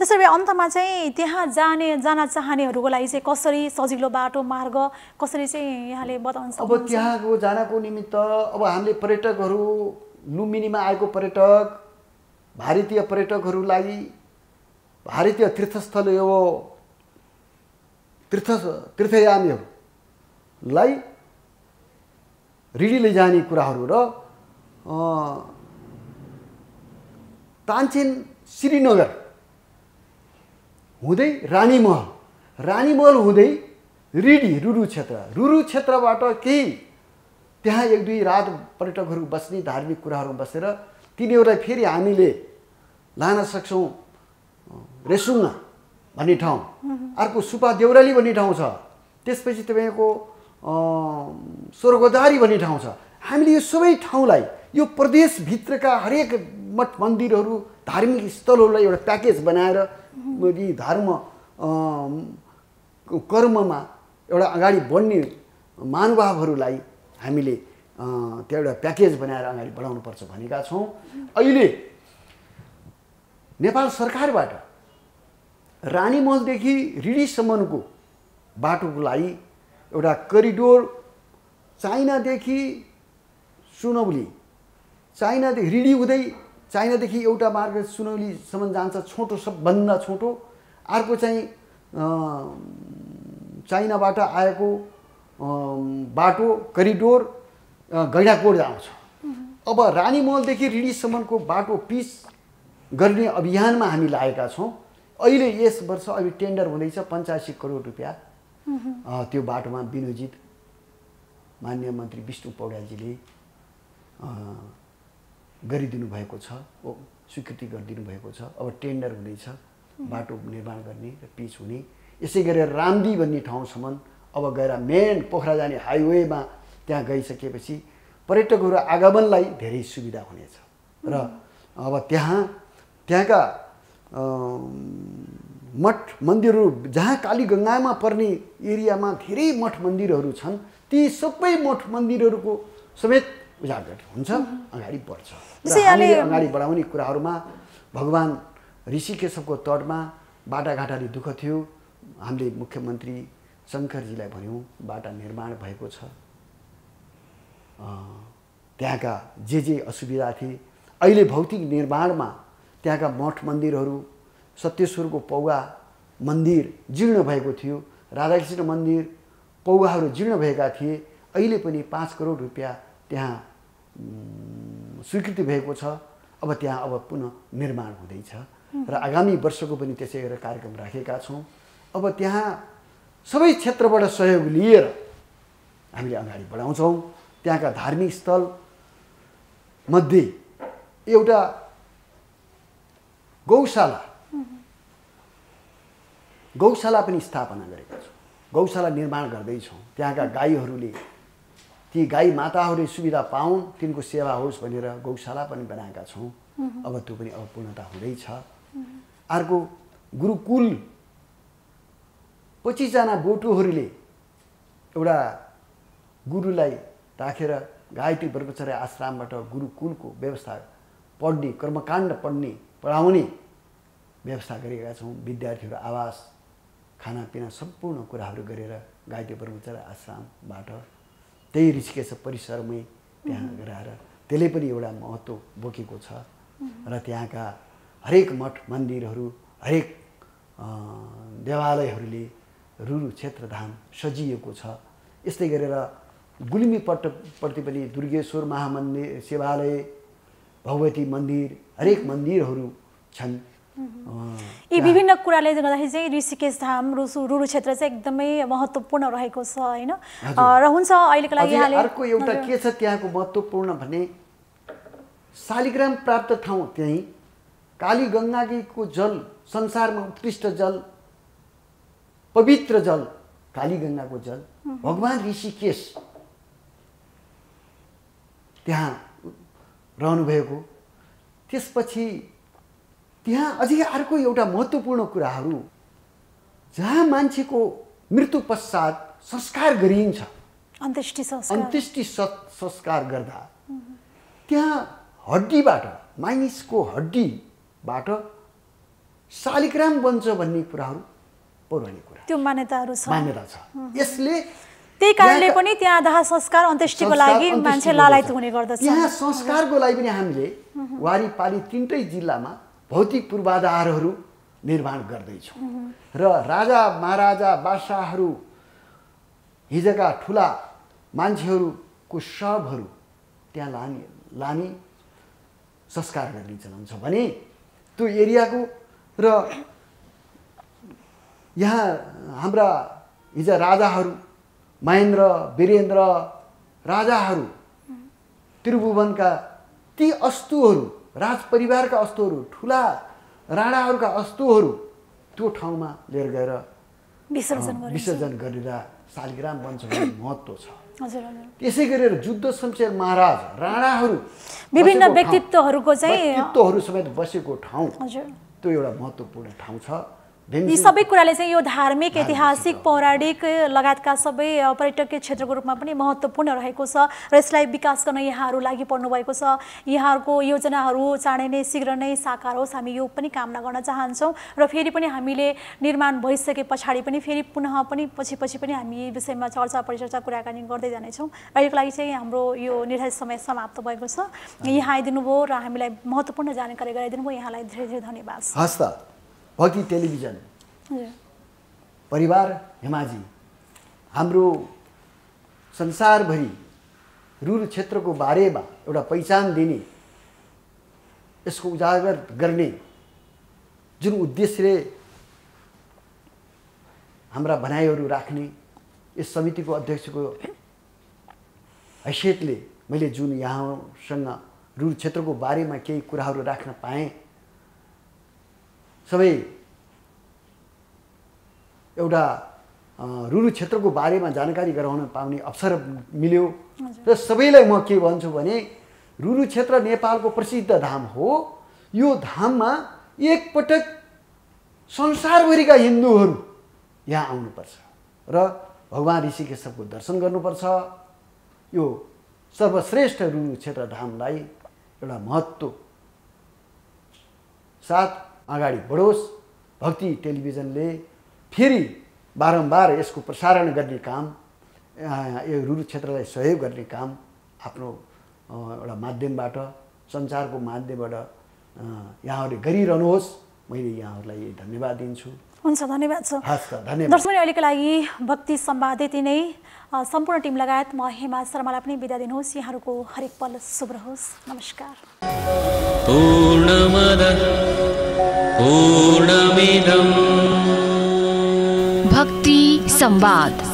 त्यसरी अन्तमा चाहिँ त्यहाँ जान चाहनेहरूको लागि चाहिँ कसरी सजिलो बाटो मार्ग कसरी चाहिँ यहाँले बताउन सक्नुहुन्छ? अब त्यहाँको जानको निमित्त अब हामीले पर्यटकहरू, लुम्बिनीमा आएको पर्यटक, भारतीय पर्यटकहरूलाई भारतीय तीर्थस्थल तीर्थयामीहरूलाई रिडी लैजाने कुराहरू र तानसेन श्रीनगर हुँदै रानीमहल हुँदै रिडी रुरु क्षेत्रबाट केही त्यहाँ 1-2 रात पर्यटकहरू बस्ने धार्मिक कुराहरू बसेर तिनीहरूलाई फेरि हामीले लान सक्छौँ। रेसुङ्गा भन्ने ठाउँ, अर्को सुपा देउराली भन्ने ठाउँ छ, त्यसपछि तपाईँको स्वर्गद्वारी भन्ने ठाउँ छ। हामीले यो सबै ठाउँलाई, यो प्रदेशभित्रका हरेक मठ मन्दिरहरू, धार्मिक स्थलहरूलाई एउटा प्याकेज बनाएर धर्म कर्ममा एउटा अगाडि बढ्ने महानुभावहरूलाई हामीले त्यो एउटा प्याकेज बनाएर अगाडि बढाउनुपर्छ भनेका छौँ। अहिले नेपाल सरकारबाट रानीमहलदेखि रिडीसम्मको बाटोको लागि एउटा करिडोर, चाइनादेखि सुनौली, चाइनादेखि रिडी हुँदै चाइनादेखि एउटा मार्ग सुनौलीसम्म जान्छ, छोटो, सबभन्दा छोटो। अर्को चाहिँ चाइनाबाट आएको बाटो करिडोर गैँडाकोट आउँछ। अब रानीमहलदेखि रिडीसम्मको बाटो पिच गर्ने अभियानमा हामी लागेका छौँ। अहिले यस वर्ष अहिले टेन्डर हुँदैछ, 85 करोड रुपियाँ त्यो बाटोमा विनियोजित माननीय मन्त्री विष्णु पौड्यालजीले गरिदिनु भएको छ, स्वीकृति गरिदिनु भएको छ। अब टेन्डर हुँदैछ बाटो निर्माण गर्ने र पिच हुने। यसै गरेर रामदी भन्ने ठाउँसम्म अब गएर मेन पोखरा जाने हाइवेमा त्यहाँ गइसकेपछि पर्यटकहरू आगमनलाई धेरै सुविधा हुनेछ र अब त्यहाँका मठ मन्दिरहरू, जहाँ कालीगङ्गामा पर्ने एरियामा धेरै मठ मन्दिरहरू छन्, ती सबै मठ मन्दिरहरूको समेत उजागर हुन्छ, अगाडि बढ्छ। हामीले अगाडि बढाउने कुराहरूमा भगवान् ऋषिकेशको तटमा बाटाघाटाले दुःख थियो, हामीले मुख्यमन्त्री शङ्करजीलाई भन्यौँ बाटा निर्माण भएको छ। त्यहाँका जे असुविधा थिए अहिले भौतिक निर्माणमा त्यहाँका मठ मन्दिरहरू, सत्येश्वरको पौवा मन्दिर जीर्ण भएको थियो, राधाकृष्ण मन्दिर पौवाहरू जीर्ण भएका थिए। अहिले पनि 5 करोड रुपियाँ त्यहाँ स्वीकृति भएको छ। अब त्यहाँ अब पुनः निर्माण हुँदैछ र आगामी वर्षको पनि त्यसै गरेर कार्यक्रम राखेका छौँ। अब त्यहाँ सबै क्षेत्रबाट सहयोग लिएर हामीले अगाडि बढाउँछौँ। त्यहाँका धार्मिक स्थल मध्ये एउटा गौशाला पनि स्थापना गरेका छौँ। गौशाला निर्माण गर्दैछौँ। त्यहाँका गाईहरूले, ती गाई माताहरूले सुविधा पाउन्, तिनको सेवा होस् भनेर गौशाला पनि बनाएका छौँ। अब त्यो पनि अब पूर्णता हुँदैछ। अर्को गुरुकुल 25 जना बोटुहरूले एउटा गुरुलाई राखेर गायत्री ब्रह्मचर्य आश्रमबाट गुरुकुलको व्यवस्था, पढ्ने कर्मकाण्ड पढाउने व्यवस्था गरेका छौँ। विद्यार्थीहरू आवास, खानापिना सम्पूर्ण कुराहरू गरेर गायत्री ब्रह्मचर्य आश्रमबाट त्यही ऋषिकेश परिसरमै त्यहाँ गराएर त्यसले पनि एउटा महत्त्व बोकेको छ। र त्यहाँका हरेक मठ मन्दिरहरू, हरेक देवालयहरूले रुरु क्षेत्रधाम सजिएको छ। यस्तै गरेर गुल्मीपट्टि पनि दुर्गेश्वर महामन्दिर, शिवालय, भगवती मन्दिर, हरेक मन्दिरहरू छन्। यी विभिन्न कुराले गर्दाखेरि चाहिँ ऋषिकेश धाम रुरु क्षेत्र चाहिँ एकदमै महत्त्वपूर्ण रहेको छ हैन? र हुन्छ अहिलेको लागि यहाँले अर्को एउटा के छ त्यहाँको महत्त्वपूर्ण भने शालिग्राम प्राप्त ठाउँ त्यही काली गङ्गाको जल, संसारमा उत्कृष्ट जल, पवित्र जल काली गङ्गाको जल भगवान ऋषिकेश त्यहाँ रहनुभएको। त्यसपछि त्यहाँ अझै अर्को एउटा महत्त्वपूर्ण कुराहरू, जहाँ मान्छेको मृत्यु पश्चात संस्कार गरिन्छ, अन्त्येष्टि संस्कार गर्दा त्यहाँ हड्डीबाट, मानिसको हड्डीबाट शालिग्राम बन्छ भन्ने कुराहरू पौराणिक कुरा, त्यो मान्यता छ। यसले त्यही कारणले पनि त्यहाँ दाह संस्कार अन्त्येष्टिको लागि मान्छे लालायत हुने गर्दछ। यहाँ संस्कारको लागि पनि हामीले वारीपारी 3टै जिल्लामा भौतिक पूर्वाधारहरू निर्माण गर्दैछौँ। र राजा महाराजा बादशाहहरू, हिजोका ठुला मान्छेहरूको शवहरू त्यहाँ लाने संस्कार गर्ने चलन छ भने त्यो एरियाको। र यहाँ हाम्रा हिजो राजाहरू, महेन्द्र वीरेन्द्र राजाहरू, त्रिभुवनका ती अस्तुहरू, राजपरिवारका अस्तुहरू, ठुला राणाहरूका अस्तुहरू त्यो ठाउँमा लिएर गएर विसर्जन गरेर शालिग्राम बन्छ भन्ने महत्त्व छ। त्यसै गरेर जुद्ध शमशेर महाराज, राणाहरू, विभिन्न व्यक्तित्वहरूको समेत बसेको ठाउँ त्यो एउटा महत्त्वपूर्ण ठाउँ छ। यी सबै कुराले चाहिँ यो धार्मिक, ऐतिहासिक, पौराणिक लगायतका सबै पर्यटकीय क्षेत्रको रूपमा पनि महत्त्वपूर्ण रहेको छ र यसलाई विकास गर्न यहाँहरू लागि पर्नु भएको छ। यहाँहरूको योजनाहरू चाँडै नै शीघ्र नै साकार होस्, हामी यो पनि कामना गर्न चाहन्छौँ। र फेरि पनि हामीले निर्माण भइसके पछाडि पनि फेरि पुनः पनि पछि पनि हामी यी विषयमा चर्चा परिचर्चा कुराकानी गर्दै जानेछौँ। अहिलेको लागि चाहिँ हाम्रो यो निर्धारित समय समाप्त भएको छ। यहाँ आइदिनु भयो र हामीलाई महत्त्वपूर्ण जानकारी गराइदिनु भयो, यहाँलाई धेरै धेरै धन्यवाद। हस् त। भक्ति टेलिभिजन परिवार हेमाजी हाम्रो संसारभरि रुरु क्षेत्रको बारेमा एउटा पहिचान दिने, यसको उजागर गर्ने जुन उद्देश्यले हाम्रा भनाइहरू राख्ने यस समितिको अध्यक्षको हैसियतले मैले जुन यहाँसँग रुरु क्षेत्रको बारेमा केही कुराहरू राख्न पाएँ, सबै एउटा रुरु क्षेत्रको बारेमा जानकारी गराउन पाउने अवसर मिल्यो। र सबैलाई म के भन्छु भने रुरु क्षेत्र नेपालको प्रसिद्ध धाम हो। यो धाममा एकपटक संसारभरिका हिन्दूहरू यहाँ आउनुपर्छ र भगवान ऋषिकेशको दर्शन गर्नुपर्छ। यो सर्वश्रेष्ठ रुरु क्षेत्र धामलाई एउटा महत्त्व साथ अगाडि बढोस्। भक्ति टेलिभिजनले फेरि बारम्बार यसको प्रसारण गर्ने काम, यो रुरु क्षेत्रलाई सहयोग गर्ने काम आफ्नो एउटा माध्यमबाट, सञ्चारको माध्यमबाट यहाँहरूले गरिरहनुहोस्। मैले यहाँहरूलाई धन्यवाद दिन्छु। हुन्छ, धन्यवाद छ। हस् त, धन्यवाद। दर्शकले अहिलेको लागि भक्ति संवाद यति नै। सम्पूर्ण टिम लगायत म हेमा शर्मालाई पनि बिदा दिनुहोस्। यहाँहरूको हरेक पल शुभ रहोस्। नमस्कार। भक्ति संवाद।